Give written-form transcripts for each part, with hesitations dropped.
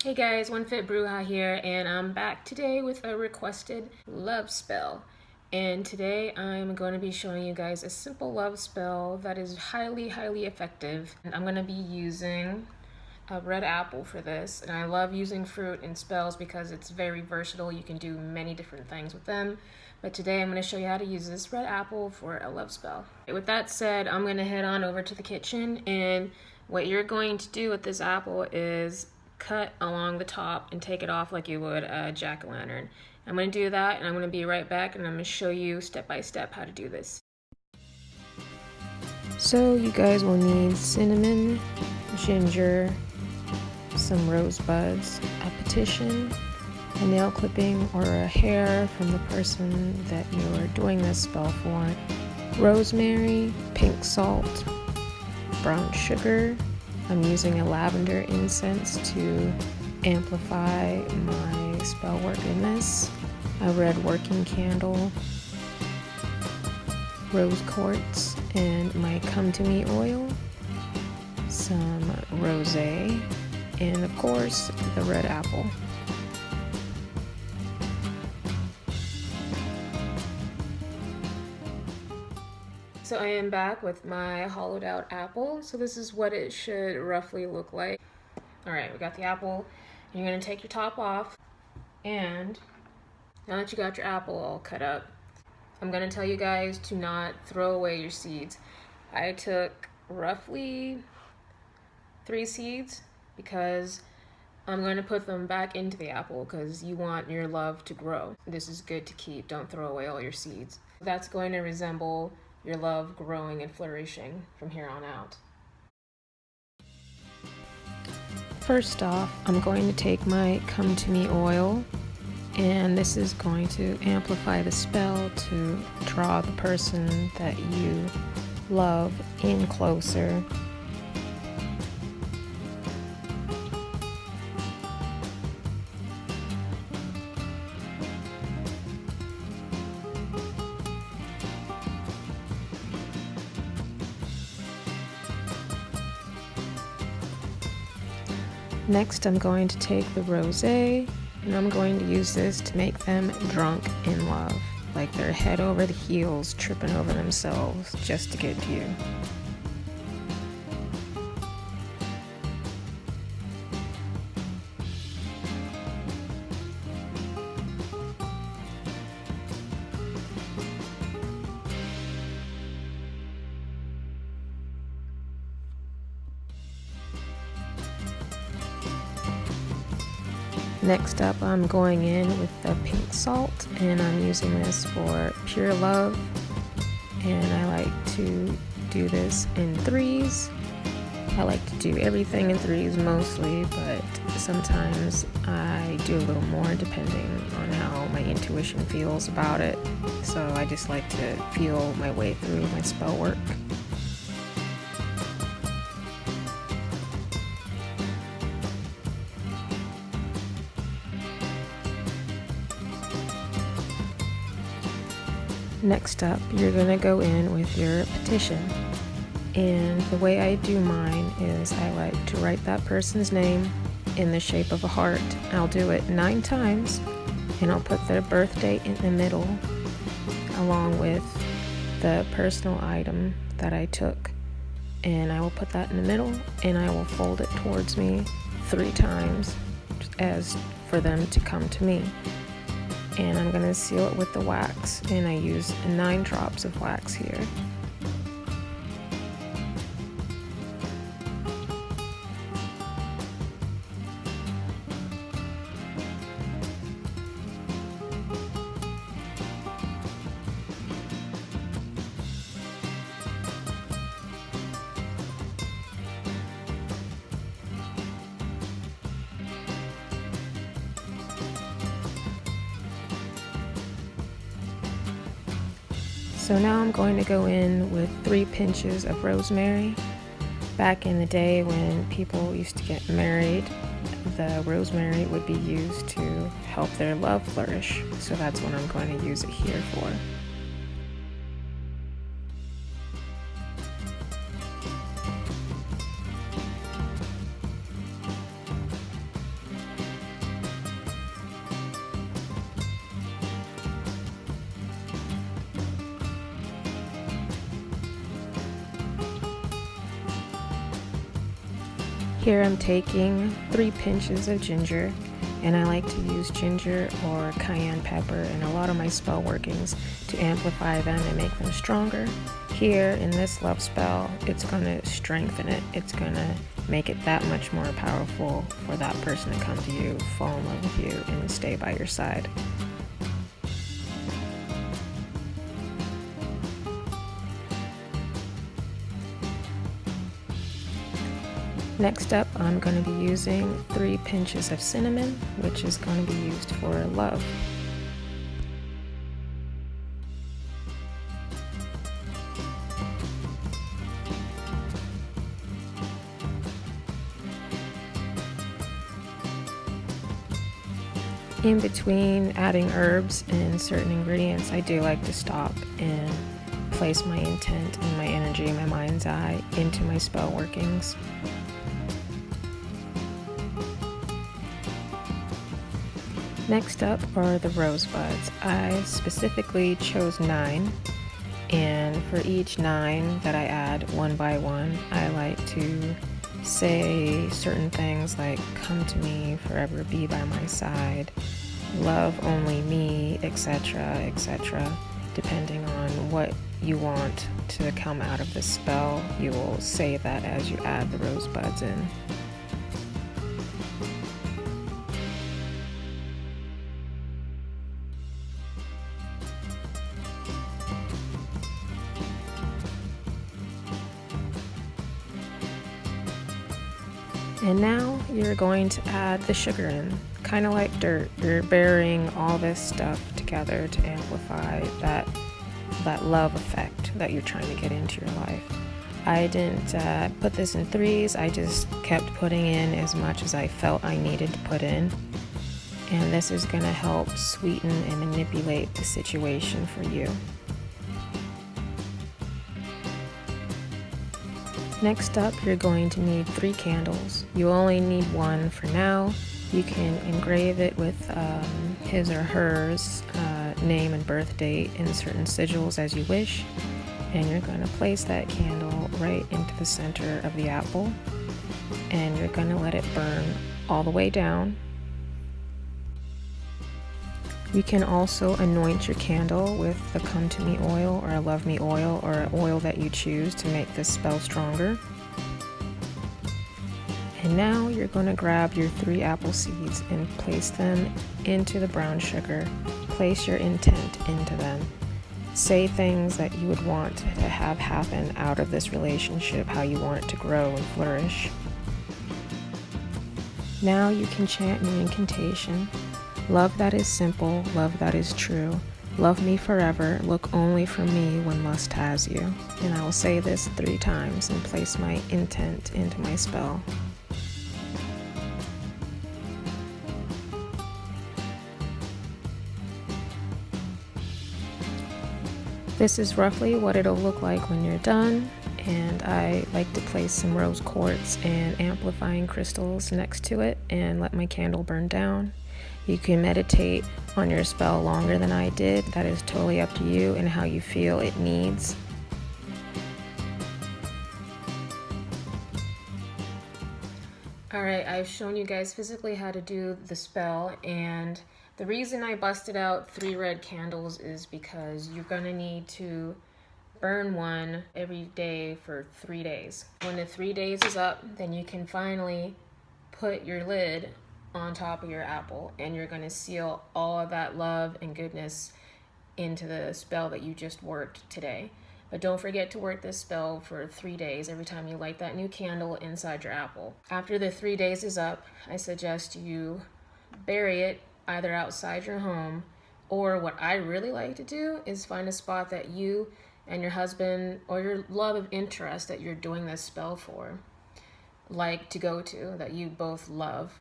Hey guys, One Fit Bruja here, and I'm back today with a requested love spell. And today I'm going to be showing you guys a simple love spell that is highly effective. And I'm going to be using a red apple for this. And I love using fruit in spells because it's very versatile. You can do many different things with them. But today I'm going to show you how to use this red apple for a love spell. With that said, I'm going to head on over to the kitchen, and what you're going to do with this apple is cut along the top and take it off like you would a jack-o'-lantern. I'm going to do that, and I'm going to be right back, and I'm going to show you step by step how to do this. So you guys will need cinnamon, ginger, some rosebuds, a petition, a nail clipping or a hair from the person that you're doing this spell for, rosemary, pink salt, brown sugar. I'm using a lavender incense to amplify my spell work in this, a red working candle, rose quartz, and my Come To Me oil, some rosé, and of course the red apple. So I am back with my hollowed out apple. So this is what it should roughly look like. All right, we got the apple. You're gonna take your top off, and now that you got your apple all cut up, I'm gonna tell you guys to not throw away your seeds. I took roughly 3 seeds because I'm going to put them back into the apple because you want your love to grow. This is good to keep. Don't throw away all your seeds. That's going to resemble your love growing and flourishing from here on out. First off, I'm going to take my Come To Me oil, and this is going to amplify the spell to draw the person that you love in closer. Next, I'm going to take the rosé, and I'm going to use this to make them drunk in love, like they're head over the heels, tripping over themselves just to get to you. Next up, I'm going in with the pink salt, and I'm using this for pure love, and I like to do this in 3s. I like to do everything in 3s mostly, but sometimes I do a little more depending on how my intuition feels about it. So I just like to feel my way through my spell work. Next up, you're going to go in with your petition. And the way I do mine is I like to write that person's name in the shape of a heart. I'll do it 9 times, and I'll put their birth date in the middle along with the personal item that I took. And I will put that in the middle, and I will fold it towards me 3 times as for them to come to me. And I'm going to seal it with the wax, and I use 9 drops of wax here. So now I'm going to go in with 3 pinches of rosemary. Back in the day when people used to get married, the rosemary would be used to help their love flourish. So that's what I'm going to use it here for. Here I'm taking 3 pinches of ginger, and I like to use ginger or cayenne pepper in a lot of my spell workings to amplify them and make them stronger. Here in this love spell, it's going to strengthen it. It's going to make it that much more powerful for that person to come to you, fall in love with you, and stay by your side. Next up, I'm going to be using 3 pinches of cinnamon, which is going to be used for love. In between adding herbs and certain ingredients, I do like to stop and place my intent and my energy, my mind's eye into my spell workings. Next up are the rosebuds. I specifically chose 9, and for each 9 that I add one by one, I like to say certain things like come to me, forever be by my side, love only me, etc., etc. Depending on what you want to come out of this spell, you will say that as you add the rosebuds in. And now you're going to add the sugar in, kind of like dirt. You're burying all this stuff together to amplify that love effect that you're trying to get into your life. I didn't put this in 3s, I just kept putting in as much as I felt I needed to put in. And this is going to help sweeten and manipulate the situation for you. Next up, you're going to need 3 candles. You only need 1 for now. You can engrave it with his or hers name and birth date in certain sigils as you wish. And you're going to place that candle right into the center of the apple. And you're going to let it burn all the way down. You can also anoint your candle with the Come To Me oil or a Love Me oil or an oil that you choose to make this spell stronger. And now you're going to grab your 3 apple seeds and place them into the brown sugar. Place your intent into them. Say things that you would want to have happen out of this relationship, how you want it to grow and flourish. Now you can chant your incantation. Love that is simple, love that is true. Love me forever, look only for me when lust has you. And I will say this 3 times and place my intent into my spell. This is roughly what it'll look like when you're done. And I like to place some rose quartz and amplifying crystals next to it and let my candle burn down. You can meditate on your spell longer than I did. That is totally up to you and how you feel it needs. Alright, I've shown you guys physically how to do the spell, and the reason I busted out 3 red candles is because you're going to need to burn one every day for 3 days. When the 3 days is up, then you can finally put your lid on top of your apple, and you're going to seal all of that love and goodness into the spell that you just worked today. But don't forget to work this spell for 3 days every time you light that new candle inside your apple. After the 3 days is up, I suggest you bury it either outside your home, or what I really like to do is find a spot that you and your husband or your love of interest that you're doing this spell for like to go to, that you both love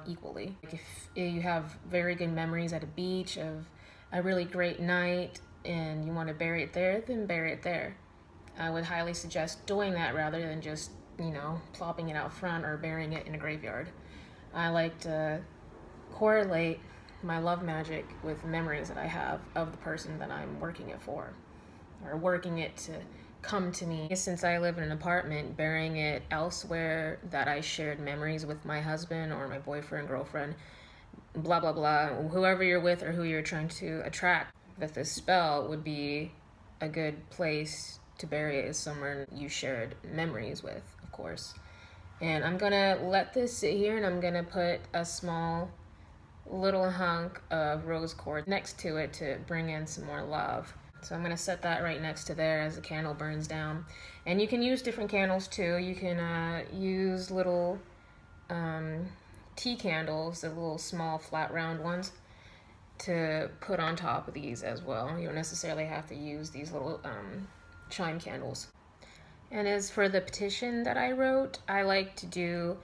equally. Like if you have very good memories at a beach of a really great night and you want to bury it there, then bury it there. I would highly suggest doing that rather than just, plopping it out front or burying it in a graveyard. I like to correlate my love magic with memories that I have of the person that I'm working it for, or working it to come to me. Since I live in an apartment, burying it elsewhere that I shared memories with my husband or my boyfriend, girlfriend, blah blah blah, whoever you're with or who you're trying to attract with this spell would be a good place to bury it, is somewhere you shared memories with, of course. And I'm gonna let this sit here, and I'm gonna put a small little hunk of rose quartz next to it to bring in some more love. So I'm gonna set that right next to there as the candle burns down. And you can use different candles too. You can use little tea candles, the little small flat round ones, to put on top of these as well. You don't necessarily have to use these little chime candles. And as for the petition that I wrote, I like to do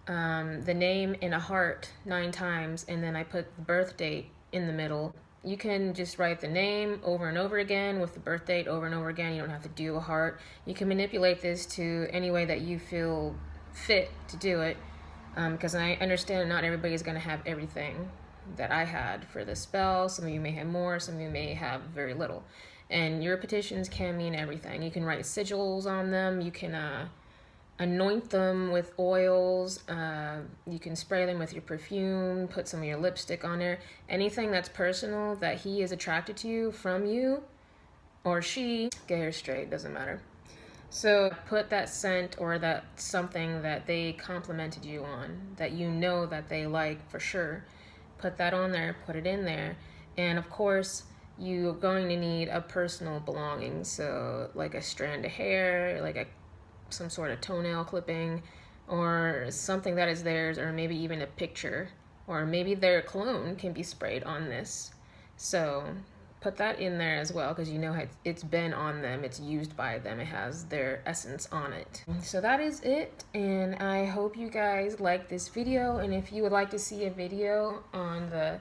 the name in a heart 9 times, and then I put the birth date in the middle. You can just write the name over and over again with the birth date over and over again. You don't have to do a heart. You can manipulate this to any way that you feel fit to do it, because I understand not everybody's going to have everything that I had for this spell. Some of you may have more, some of you may have very little. And your petitions can mean everything. You can write sigils on them. You can anoint them with oils. You can spray them with your perfume, put some of your lipstick on there. Anything that's personal that he is attracted to from you, or she, get her straight, doesn't matter. So put that scent or that something that they complimented you on, that you know that they like for sure. Put that on there, put it in there. And of course, you're going to need a personal belonging. So like a strand of hair, like some sort of toenail clipping, or something that is theirs, or maybe even a picture, or maybe their cologne can be sprayed on this. So put that in there as well, because you know it's been on them, it's used by them, it has their essence on it. So that is it, and I hope you guys like this video. And if you would like to see a video on the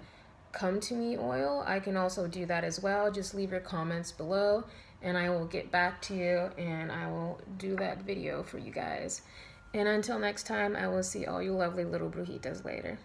Come to Me oil, I can also do that as well. Just leave your comments below and I will get back to you, and I will do that video for you guys. And until next time, I will see all you lovely little brujitas later.